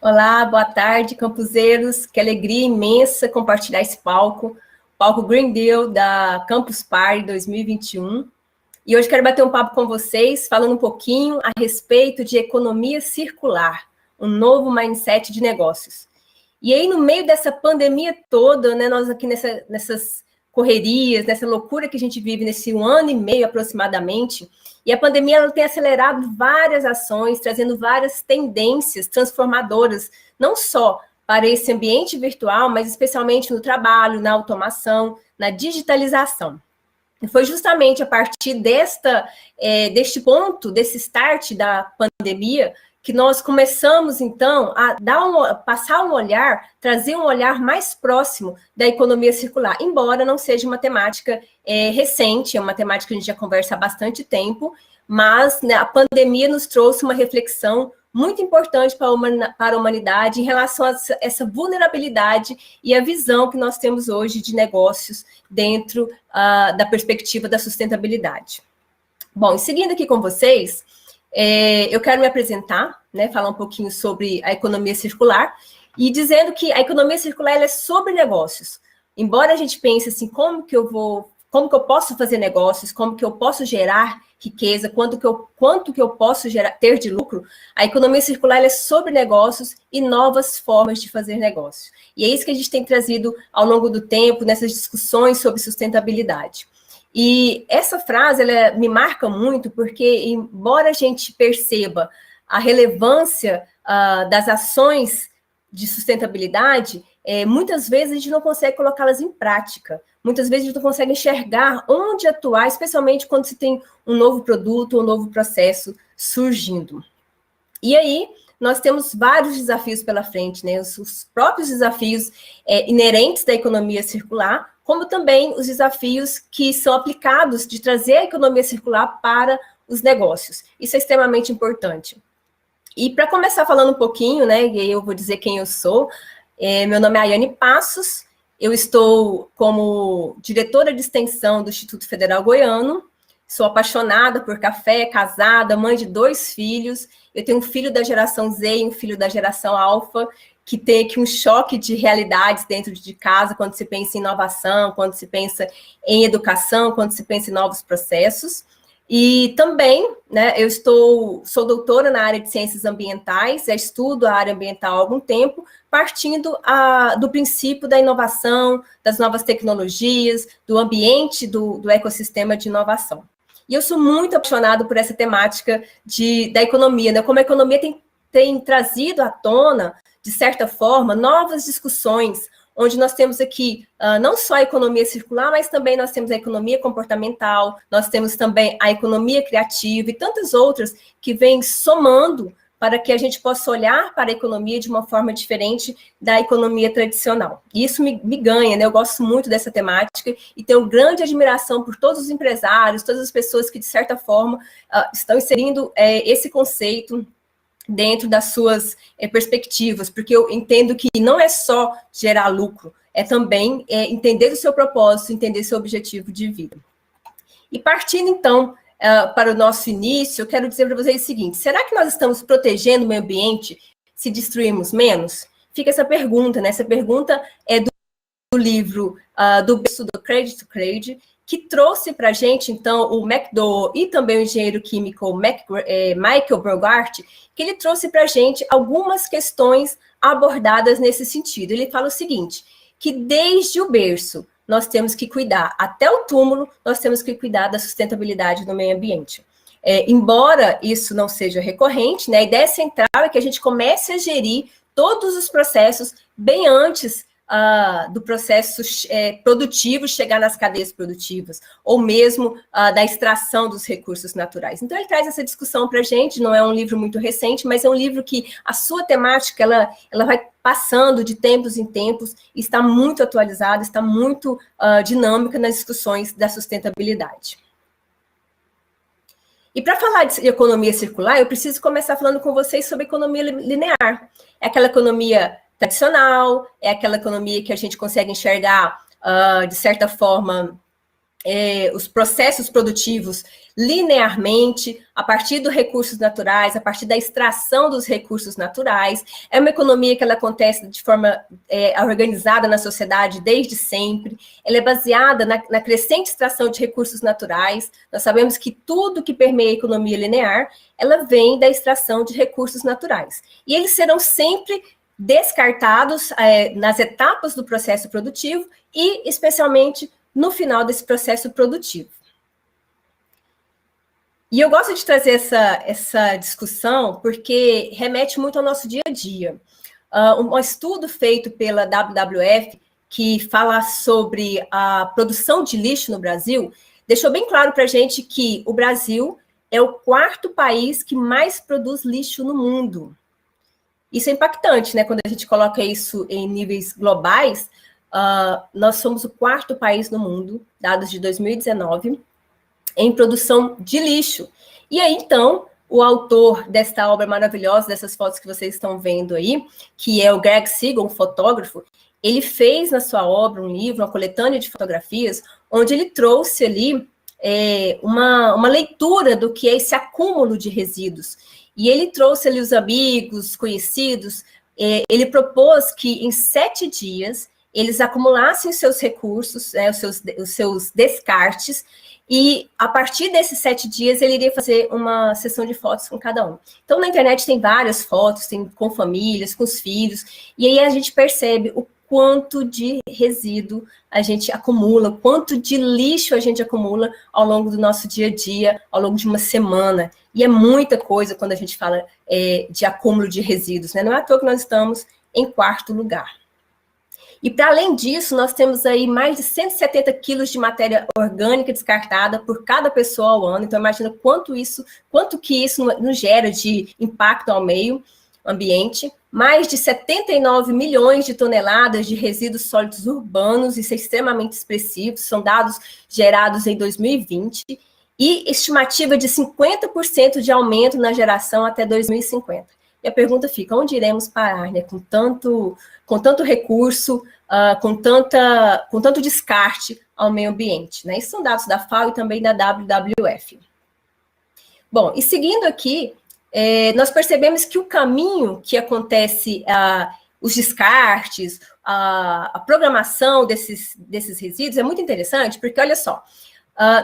Olá, boa tarde, campuseiros. Que alegria imensa compartilhar esse palco Green Deal da Campus Party 2021. E hoje quero bater um papo com vocês, falando um pouquinho a respeito de economia circular, um novo mindset de negócios. E aí, no meio dessa pandemia toda, né, nós aqui nessas correrias, nessa loucura que a gente vive nesse 1 ano e meio aproximadamente, e a pandemia ela tem acelerado várias ações, trazendo várias tendências transformadoras, não só para esse ambiente virtual, mas especialmente no trabalho, na automação, na digitalização. E foi justamente a partir deste ponto, desse start da pandemia, que nós começamos, então, a passar um olhar, trazer um olhar mais próximo da economia circular, embora não seja uma temática recente, é uma temática que a gente já conversa há bastante tempo, mas né, a pandemia nos trouxe uma reflexão muito importante para a humanidade em relação a essa vulnerabilidade e a visão que nós temos hoje de negócios dentro da perspectiva da sustentabilidade. Bom, seguindo aqui com vocês, eu quero me apresentar, né, falar um pouquinho sobre a economia circular, e dizendo que a economia circular ela é sobre negócios. Embora a gente pense assim, como que eu posso fazer negócios, como que eu posso gerar riqueza, quanto que eu posso ter de lucro, a economia circular ela é sobre negócios e novas formas de fazer negócios. E é isso que a gente tem trazido ao longo do tempo, nessas discussões sobre sustentabilidade. E essa frase, ela me marca muito, porque embora a gente perceba a relevância das ações de sustentabilidade, muitas vezes a gente não consegue colocá-las em prática. Muitas vezes a gente não consegue enxergar onde atuar, especialmente quando se tem um novo produto, um novo processo surgindo. E aí, nós temos vários desafios pela frente, né? Os próprios desafios inerentes da economia circular, como também os desafios que são aplicados de trazer a economia circular para os negócios. Isso é extremamente importante. E para começar falando um pouquinho, né, e aí eu vou dizer quem eu sou, meu nome é Ayane Passos, eu estou como diretora de extensão do Instituto Federal Goiano, sou apaixonada por café, casada, mãe de 2 filhos, eu tenho um filho da geração Z e um filho da geração Alfa, que tem aqui um choque de realidades dentro de casa, quando se pensa em inovação, quando se pensa em educação, quando se pensa em novos processos. E também, né, eu sou doutora na área de ciências ambientais, já estudo a área ambiental há algum tempo, partindo do princípio da inovação, das novas tecnologias, do ambiente, do ecossistema de inovação. E eu sou muito apaixonada por essa temática da economia, né, como a economia tem trazido à tona, de certa forma, novas discussões, onde nós temos aqui não só a economia circular, mas também nós temos a economia comportamental, nós temos também a economia criativa e tantas outras que vêm somando para que a gente possa olhar para a economia de uma forma diferente da economia tradicional. E isso me ganha, né? Eu gosto muito dessa temática e tenho grande admiração por todos os empresários, todas as pessoas que, de certa forma, estão inserindo esse conceito dentro das suas perspectivas, porque eu entendo que não é só gerar lucro, é também entender o seu propósito, entender seu objetivo de vida. E partindo, então, para o nosso início, eu quero dizer para vocês o seguinte, será que nós estamos protegendo o meio ambiente se destruirmos menos? Fica essa pergunta, né? Essa pergunta é do livro do berço do Cradle to Cradle, que trouxe para a gente, então, o McDowell e também o engenheiro químico Michael Bogart, que ele trouxe para a gente algumas questões abordadas nesse sentido. Ele fala o seguinte, que desde o berço nós temos que cuidar, até o túmulo, nós temos que cuidar da sustentabilidade do meio ambiente. Embora isso não seja recorrente, né, a ideia central é que a gente comece a gerir todos os processos bem antes do processo produtivo chegar nas cadeias produtivas, ou mesmo da extração dos recursos naturais. Então, ele traz essa discussão para a gente, não é um livro muito recente, mas é um livro que a sua temática, ela vai passando de tempos em tempos, está muito atualizada, está muito dinâmica nas discussões da sustentabilidade. E para falar de economia circular, eu preciso começar falando com vocês sobre economia linear. É aquela economia tradicional, é aquela economia que a gente consegue enxergar, de certa forma, os processos produtivos linearmente, a partir dos recursos naturais, a partir da extração dos recursos naturais. É uma economia que ela acontece de forma organizada na sociedade desde sempre. Ela é baseada na crescente extração de recursos naturais. Nós sabemos que tudo que permeia a economia linear, ela vem da extração de recursos naturais. E eles serão sempre descartados nas etapas do processo produtivo e, especialmente, no final desse processo produtivo. E eu gosto de trazer essa discussão porque remete muito ao nosso dia a dia. Um estudo feito pela WWF, que fala sobre a produção de lixo no Brasil, deixou bem claro para a gente que o Brasil é o 4º país que mais produz lixo no mundo. Isso é impactante, né? Quando a gente coloca isso em níveis globais, nós somos o 4º país no mundo, dados de 2019, em produção de lixo. E aí, então, o autor desta obra maravilhosa, dessas fotos que vocês estão vendo aí, que é o Greg Siegel, um fotógrafo, ele fez na sua obra um livro, uma coletânea de fotografias, onde ele trouxe ali uma leitura do que é esse acúmulo de resíduos. E ele trouxe ali os amigos, conhecidos, ele propôs que em 7 dias eles acumulassem os seus recursos, os seus descartes, e a partir desses 7 dias ele iria fazer uma sessão de fotos com cada um. Então, na internet tem várias fotos, tem com famílias, com os filhos, e aí a gente percebe o quanto de resíduo a gente acumula, quanto de lixo a gente acumula ao longo do nosso dia a dia, ao longo de uma semana. E é muita coisa quando a gente fala de acúmulo de resíduos, né? Não é à toa que nós estamos em 4º lugar. E, para além disso, nós temos aí mais de 170 quilos de matéria orgânica descartada por cada pessoa ao ano. Então, imagina quanto que isso nos gera de impacto ao meio ambiente. Mais de 79 milhões de toneladas de resíduos sólidos urbanos, isso é extremamente expressivo, são dados gerados em 2020, e estimativa de 50% de aumento na geração até 2050. E a pergunta fica, onde iremos parar, né? Com tanto recurso, com tanto descarte ao meio ambiente, né? Isso são dados da FAO e também da WWF. Bom, e seguindo aqui, nós percebemos que o caminho que acontece, os descartes, a programação desses resíduos é muito interessante, porque, olha só,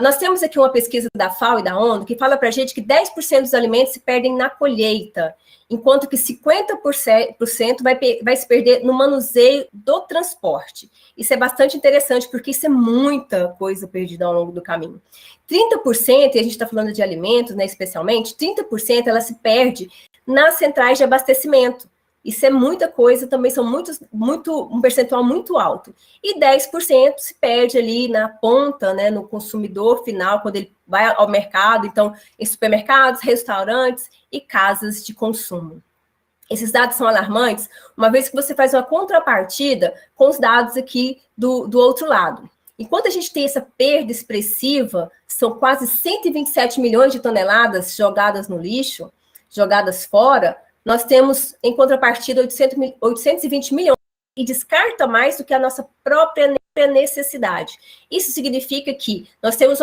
nós temos aqui uma pesquisa da FAO e da ONU que fala para a gente que 10% dos alimentos se perdem na colheita, enquanto que 50% vai se perder no manuseio do transporte. Isso é bastante interessante, porque isso é muita coisa perdida ao longo do caminho. 30%, e a gente está falando de alimentos, né, especialmente, 30% ela se perde nas centrais de abastecimento. Isso é muita coisa, também são um percentual muito alto. E 10% se perde ali na ponta, né, no consumidor final, quando ele vai ao mercado, então, em supermercados, restaurantes e casas de consumo. Esses dados são alarmantes, uma vez que você faz uma contrapartida com os dados aqui do outro lado. Enquanto a gente tem essa perda expressiva, são quase 127 milhões de toneladas jogadas no lixo, jogadas fora, nós temos, em contrapartida, 820 milhões e descarta mais do que a nossa própria necessidade. Isso significa que nós temos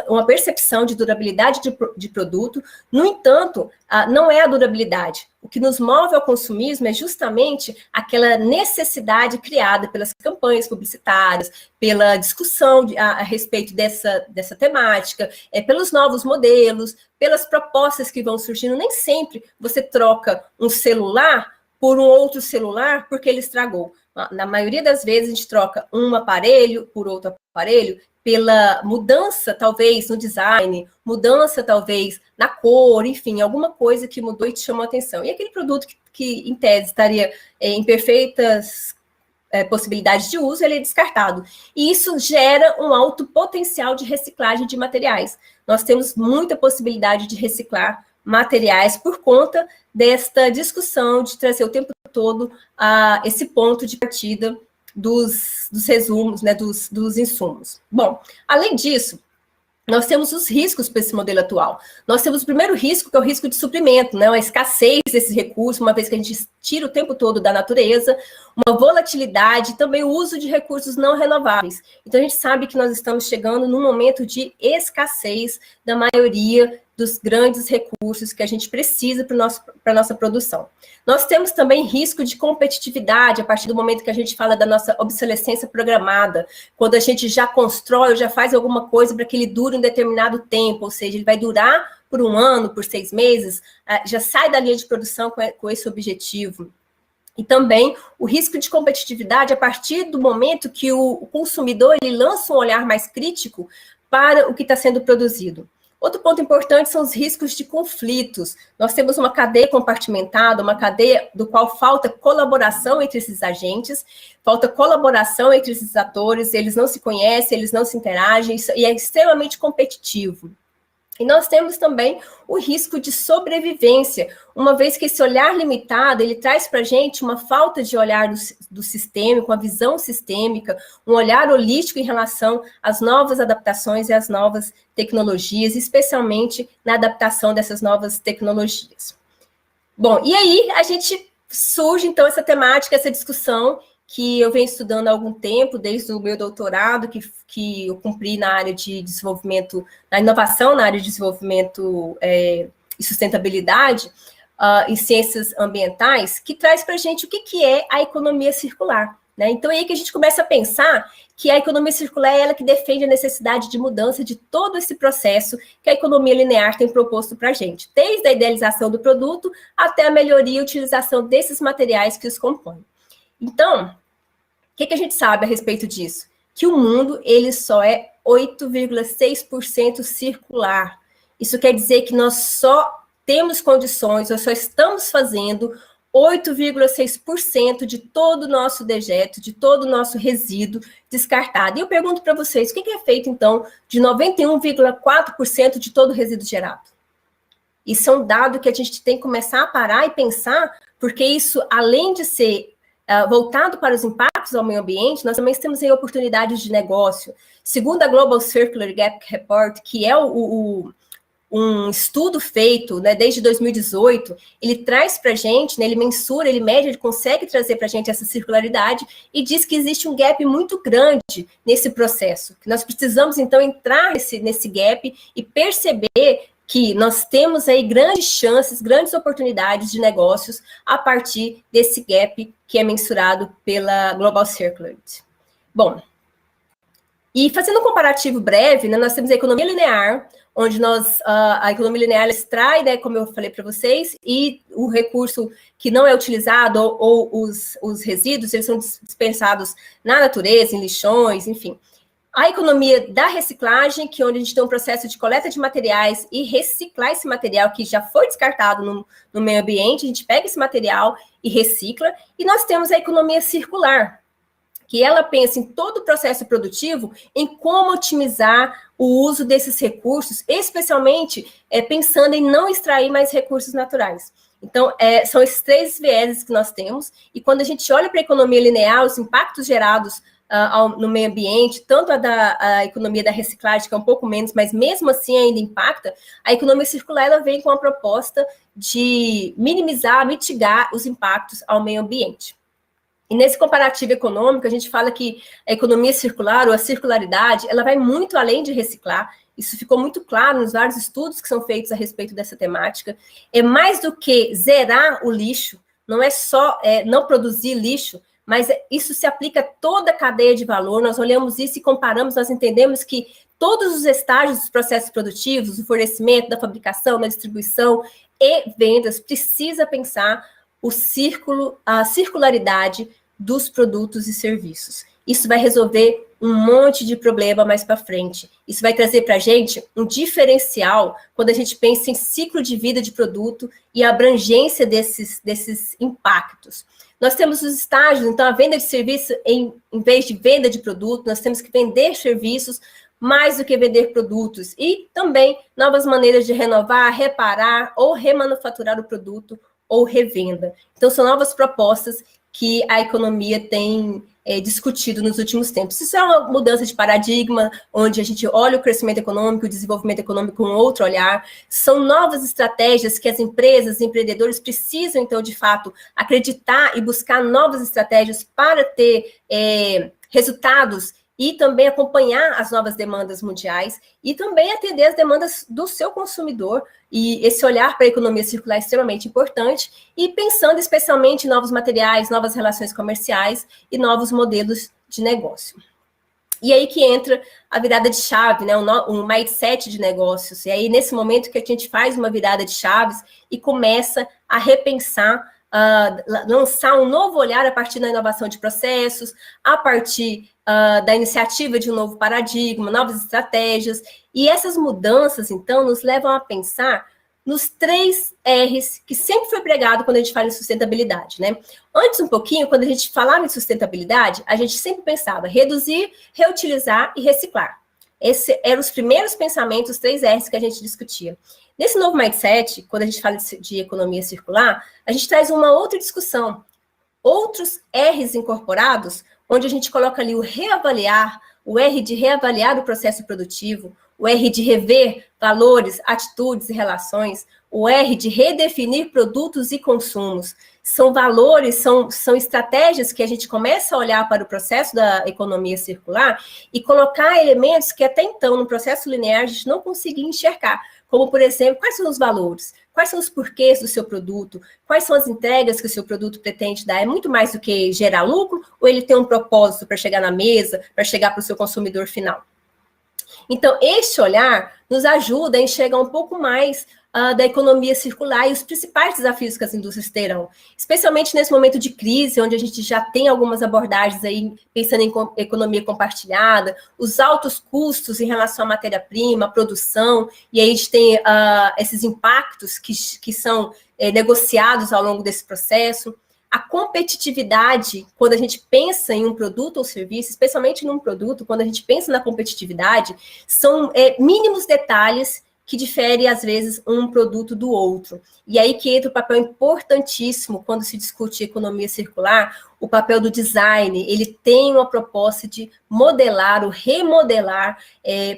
uma percepção de durabilidade de produto, no entanto, não é a durabilidade. O que nos move ao consumismo é justamente aquela necessidade criada pelas campanhas publicitárias, pela discussão a respeito dessa temática, pelos novos modelos, pelas propostas que vão surgindo. Nem sempre você troca um celular por um outro celular porque ele estragou. Na maioria das vezes, a gente troca um aparelho por outro aparelho pela mudança, talvez, no design, mudança, talvez, na cor, enfim, alguma coisa que mudou e te chamou a atenção. E aquele produto que em tese, estaria em perfeitas possibilidades de uso, ele é descartado. E isso gera um alto potencial de reciclagem de materiais. Nós temos muita possibilidade de reciclar materiais por conta desta discussão de trazer o tempo todo esse ponto de partida dos resumos, né, dos insumos. Bom, além disso, nós temos os riscos para esse modelo atual. Nós temos o primeiro risco, que é o risco de suprimento, né? A escassez desses recursos, uma vez que a gente tira o tempo todo da natureza, uma volatilidade, também o uso de recursos não renováveis. Então, a gente sabe que nós estamos chegando num momento de escassez da maioria dos grandes recursos que a gente precisa para a nossa produção. Nós temos também risco de competitividade a partir do momento que a gente fala da nossa obsolescência programada, quando a gente já constrói ou já faz alguma coisa para que ele dure um determinado tempo, ou seja, ele vai durar por 1 ano, por 6 meses, já sai da linha de produção com esse objetivo. E também o risco de competitividade a partir do momento que o consumidor ele lança um olhar mais crítico para o que está sendo produzido. Outro ponto importante são os riscos de conflitos. Nós temos uma cadeia compartimentada, uma cadeia do qual falta colaboração entre esses agentes, falta colaboração entre esses atores, eles não se conhecem, eles não se interagem, e é extremamente competitivo. E nós temos também o risco de sobrevivência, uma vez que esse olhar limitado, ele traz para a gente uma falta de olhar do sistêmico, uma visão sistêmica, um olhar holístico em relação às novas adaptações e às novas tecnologias, especialmente na adaptação dessas novas tecnologias. Bom, e aí a gente surge, então, essa temática, essa discussão, que eu venho estudando há algum tempo, desde o meu doutorado, que eu cumpri na área de desenvolvimento, na inovação na área de desenvolvimento e sustentabilidade, em ciências ambientais, que traz para a gente o que é a economia circular. Né? Então, é aí que a gente começa a pensar que a economia circular é ela que defende a necessidade de mudança de todo esse processo que a economia linear tem proposto para a gente, desde a idealização do produto até a melhoria e utilização desses materiais que os compõem. Então, o que a gente sabe a respeito disso? Que o mundo ele só é 8,6% circular. Isso quer dizer que nós só temos condições, nós só estamos fazendo 8,6% de todo o nosso dejeto, de todo o nosso resíduo descartado. E eu pergunto para vocês, o que é feito, então, de 91,4% de todo o resíduo gerado? Isso é um dado que a gente tem que começar a parar e pensar, porque isso, além de ser voltado para os impactos ao meio ambiente, nós também temos aí oportunidades de negócio. Segundo a Global Circular Gap Report, que é um estudo feito, né, desde 2018, ele traz para a gente, né, ele mensura, ele mede, ele consegue trazer para a gente essa circularidade e diz que existe um gap muito grande nesse processo, que nós precisamos, então, entrar nesse gap e perceber que nós temos aí grandes chances, grandes oportunidades de negócios a partir desse gap que é mensurado pela Global Circular. Bom, e fazendo um comparativo breve, né, nós temos a economia linear, onde a economia linear extrai, né, como eu falei para vocês, e o recurso que não é utilizado ou os resíduos, eles são dispensados na natureza, em lixões, enfim. A economia da reciclagem, que é onde a gente tem um processo de coleta de materiais e reciclar esse material que já foi descartado no meio ambiente, a gente pega esse material e recicla. E nós temos a economia circular, que ela pensa em todo o processo produtivo, em como otimizar o uso desses recursos, especialmente pensando em não extrair mais recursos naturais. Então, são esses 3 vieses que nós temos, e quando a gente olha para a economia linear, os impactos gerados no meio ambiente, tanto a economia da reciclagem, que é um pouco menos, mas mesmo assim ainda impacta, a economia circular ela vem com a proposta de minimizar, mitigar os impactos ao meio ambiente. E nesse comparativo econômico, a gente fala que a economia circular, ou a circularidade, ela vai muito além de reciclar. Isso ficou muito claro nos vários estudos que são feitos a respeito dessa temática. É mais do que zerar o lixo, não é só não produzir lixo, mas isso se aplica a toda a cadeia de valor. Nós olhamos isso e comparamos, nós entendemos que todos os estágios dos processos produtivos, o fornecimento, da fabricação, da distribuição e vendas, precisa pensar o círculo, a circularidade dos produtos e serviços. Isso vai resolver um monte de problema mais para frente. Isso vai trazer para a gente um diferencial quando a gente pensa em ciclo de vida de produto e a abrangência desses impactos. Nós temos os estágios, então, a venda de serviço, em vez de venda de produto, nós temos que vender serviços mais do que vender produtos. E também novas maneiras de renovar, reparar ou remanufaturar o produto ou revenda. Então, são novas propostas que a economia tem discutido nos últimos tempos. Isso é uma mudança de paradigma, onde a gente olha o crescimento econômico, o desenvolvimento econômico com outro olhar. São novas estratégias que as empresas, os empreendedores precisam, então, de fato, acreditar e buscar novas estratégias para ter resultados e também acompanhar as novas demandas mundiais e também atender as demandas do seu consumidor. E esse olhar para a economia circular é extremamente importante, e pensando especialmente em novos materiais, novas relações comerciais e novos modelos de negócio. E aí que entra a virada de chave, né? Um mindset de negócios. E aí, nesse momento que a gente faz uma virada de chaves e começa a repensar, lançar um novo olhar a partir da inovação de processos, a partir da iniciativa de um novo paradigma, novas estratégias. E essas mudanças, então, nos levam a pensar nos 3 R's que sempre foi pregado quando a gente fala em sustentabilidade, né? Antes, um pouquinho, quando a gente falava em sustentabilidade, a gente sempre pensava reduzir, reutilizar e reciclar. Esses eram os primeiros pensamentos, os 3 R's que a gente discutia. Nesse novo mindset, quando a gente fala de economia circular, a gente traz uma outra discussão, outros R's incorporados, onde a gente coloca ali o reavaliar, o R de reavaliar o processo produtivo, o R de rever valores, atitudes e relações, o R de redefinir produtos e consumos. São valores, são estratégias que a gente começa a olhar para o processo da economia circular e colocar elementos que até então, no processo linear, a gente não conseguia enxergar, como, por exemplo, quais são os valores, quais são os porquês do seu produto, quais são as entregas que o seu produto pretende dar. É muito mais do que gerar lucro, ou ele tem um propósito para chegar na mesa, para chegar para o seu consumidor final. Então, este olhar nos ajuda a enxergar um pouco mais da economia circular e os principais desafios que as indústrias terão, especialmente nesse momento de crise, onde a gente já tem algumas abordagens aí, pensando em economia compartilhada, os altos custos em relação à matéria-prima, à produção, e aí a gente tem esses impactos que são negociados ao longo desse processo. A competitividade, quando a gente pensa em um produto ou serviço, especialmente num produto, quando a gente pensa na competitividade, são mínimos detalhes que diferem, às vezes, um produto do outro. E aí que entra o papel importantíssimo, quando se discute economia circular, o papel do design. Ele tem uma proposta de modelar ou remodelar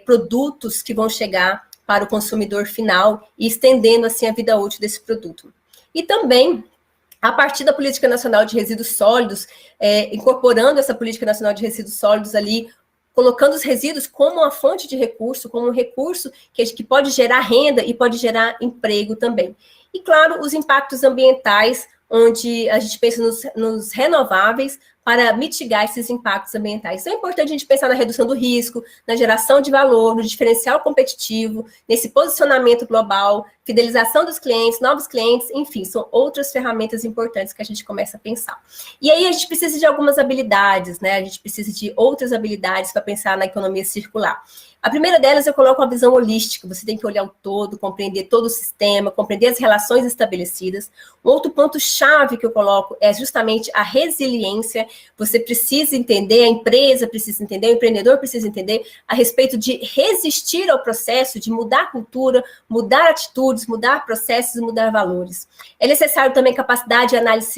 produtos que vão chegar para o consumidor final e estendendo, assim, a vida útil desse produto. E também, a partir da Política Nacional de Resíduos Sólidos, incorporando essa Política Nacional de Resíduos Sólidos ali, colocando os resíduos como uma fonte de recurso, como um recurso que pode gerar renda e pode gerar emprego também. E, claro, os impactos ambientais, onde a gente pensa nos renováveis para mitigar esses impactos ambientais. Então, é importante a gente pensar na redução do risco, na geração de valor, no diferencial competitivo, nesse posicionamento global, fidelização dos clientes, novos clientes, enfim, são outras ferramentas importantes que a gente começa a pensar. E aí a gente precisa de algumas habilidades, né? A gente precisa de outras habilidades para pensar na economia circular. A primeira delas, eu coloco uma visão holística. Você tem que olhar o todo, compreender todo o sistema, compreender as relações estabelecidas. Um outro ponto-chave que eu coloco é justamente a resiliência. Você precisa entender, a empresa precisa entender, o empreendedor precisa entender a respeito de resistir ao processo, de mudar a cultura, mudar atitudes, mudar processos, mudar valores. É necessário também capacidade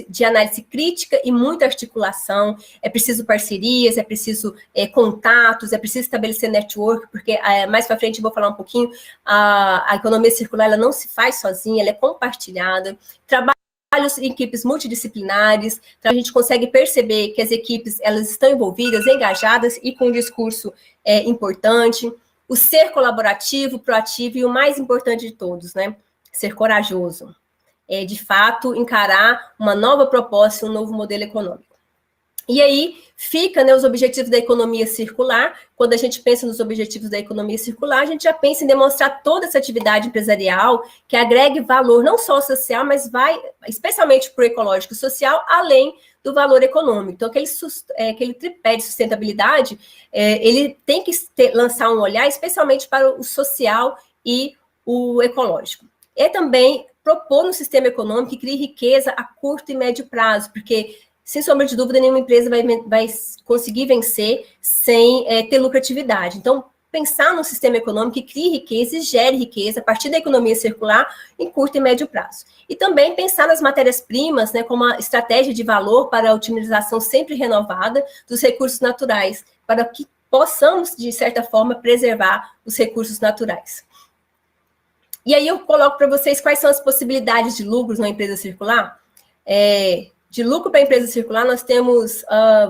de análise crítica e muita articulação. É preciso parcerias, é preciso contatos, é preciso estabelecer network, porque mais para frente eu vou falar um pouquinho, a economia circular ela não se faz sozinha, ela é compartilhada, trabalhos em equipes multidisciplinares, então a gente consegue perceber que as equipes elas estão envolvidas, engajadas e com um discurso importante, o ser colaborativo, proativo e o mais importante de todos, né? Ser corajoso, de fato encarar uma nova proposta, um novo modelo econômico. E aí fica, né, os objetivos da economia circular. Quando a gente pensa nos objetivos da economia circular, a gente já pensa em demonstrar toda essa atividade empresarial que agregue valor não só social, mas vai especialmente para o ecológico e social, além do valor econômico. Então, aquele tripé de sustentabilidade, ele tem que lançar um olhar especialmente para o social e o ecológico. E também propor um sistema econômico que crie riqueza a curto e médio prazo, porque sem sombra de dúvida, nenhuma empresa vai conseguir vencer sem ter lucratividade. Então, pensar num sistema econômico que crie riqueza e gere riqueza a partir da economia circular em curto e médio prazo. E também pensar nas matérias-primas, né, como uma estratégia de valor para a utilização sempre renovada dos recursos naturais, para que possamos, de certa forma, preservar os recursos naturais. E aí eu coloco para vocês quais são as possibilidades de lucros na empresa circular. De lucro para a empresa circular, nós temos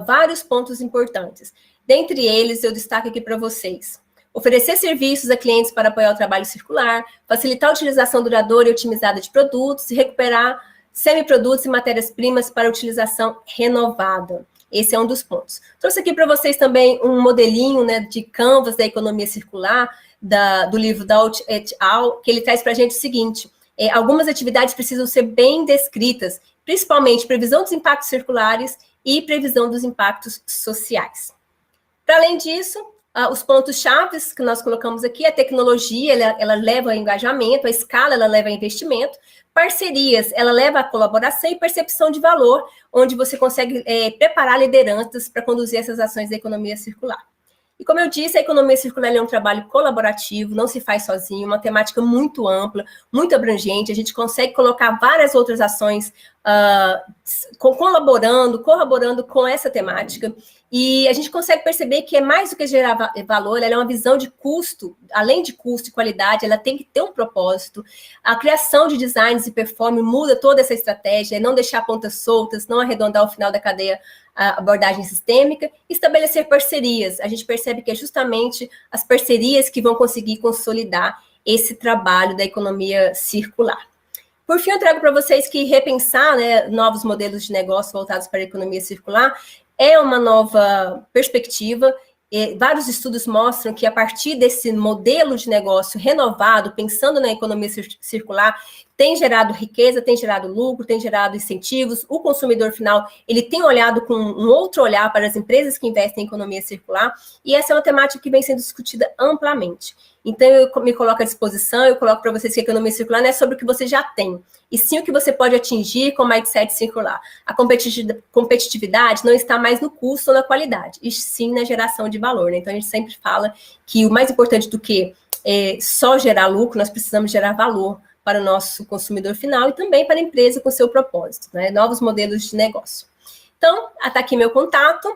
vários pontos importantes. Dentre eles, eu destaco aqui para vocês: oferecer serviços a clientes para apoiar o trabalho circular, facilitar a utilização duradoura e otimizada de produtos e recuperar semiprodutos e matérias-primas para utilização renovada. Esse é um dos pontos. Trouxe aqui para vocês também um modelinho, né, de canvas da economia circular, do livro Daut et al., que ele traz para a gente o seguinte: algumas atividades precisam ser bem descritas, principalmente previsão dos impactos circulares e previsão dos impactos sociais. Para além disso, os pontos-chave que nós colocamos aqui, a tecnologia, ela leva a engajamento, a escala, ela leva a investimento, parcerias, ela leva a colaboração e percepção de valor, onde você consegue preparar lideranças para conduzir essas ações da economia circular. E como eu disse, a economia circular é um trabalho colaborativo, não se faz sozinho, uma temática muito ampla, muito abrangente, a gente consegue colocar várias outras ações corroborando com essa temática, e a gente consegue perceber que é mais do que gerar valor, ela é uma visão de custo, além de custo e qualidade, ela tem que ter um propósito. A criação de designs e performance muda toda essa estratégia, é não deixar pontas soltas, não arredondar o final da cadeia, a abordagem sistêmica, estabelecer parcerias. A gente percebe que é justamente as parcerias que vão conseguir consolidar esse trabalho da economia circular. Por fim, eu trago para vocês que repensar, né, novos modelos de negócio voltados para a economia circular é uma nova perspectiva. Vários estudos mostram que a partir desse modelo de negócio renovado, pensando na economia circular, tem gerado riqueza, tem gerado lucro, tem gerado incentivos. O consumidor final, ele tem olhado com um outro olhar para as empresas que investem em economia circular, e essa é uma temática que vem sendo discutida amplamente. Então, eu me coloco à disposição, eu coloco para vocês que a economia circular não é sobre o que você já tem, e sim o que você pode atingir com o mindset circular. A competitividade não está mais no custo ou na qualidade, e sim na geração de valor, né? Então, a gente sempre fala que o mais importante do que só gerar lucro, nós precisamos gerar valor para o nosso consumidor final e também para a empresa com seu propósito, né? Novos modelos de negócio. Então, está aqui meu contato.